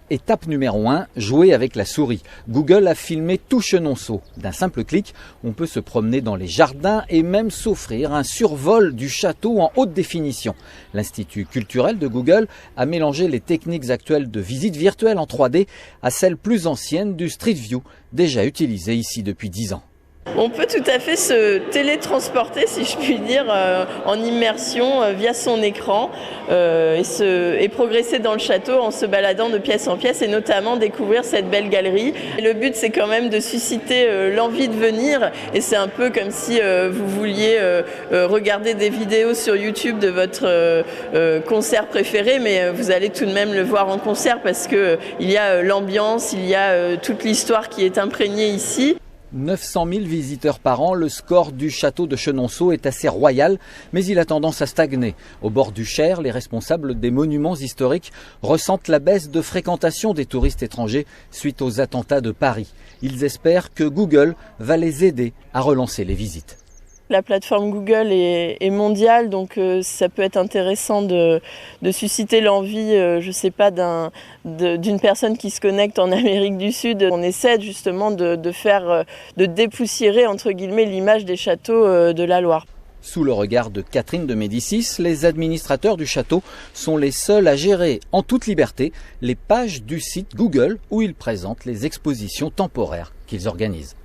Étape numéro 1, jouer avec la souris. Google a filmé tout Chenonceau. D'un simple clic, on peut se promener dans les jardins et même s'offrir un survol du château en haute définition. L'Institut culturel de Google a mélangé les techniques actuelles de visite virtuelle en 3D à celles plus anciennes du Street View, déjà utilisées ici depuis 10 ans. On peut tout à fait se télétransporter, si je puis dire, en immersion via son écran et progresser dans le château en se baladant de pièce en pièce et notamment découvrir cette belle galerie. Et le but, c'est quand même de susciter l'envie de venir et c'est un peu comme si vous vouliez regarder des vidéos sur YouTube de votre concert préféré, mais vous allez tout de même le voir en concert parce qu'il y a l'ambiance, il y a toute l'histoire qui est imprégnée ici. 900 000 visiteurs par an, le score du château de Chenonceau est assez royal, mais il a tendance à stagner. Au bord du Cher, les responsables des monuments historiques ressentent la baisse de fréquentation des touristes étrangers suite aux attentats de Paris. Ils espèrent que Google va les aider à relancer les visites. La plateforme Google est mondiale, donc ça peut être intéressant de susciter l'envie, je sais pas, d'une personne qui se connecte en Amérique du Sud. On essaie justement de dépoussiérer entre guillemets l'image des châteaux de la Loire. Sous le regard de Catherine de Médicis, les administrateurs du château sont les seuls à gérer en toute liberté les pages du site Google où ils présentent les expositions temporaires qu'ils organisent.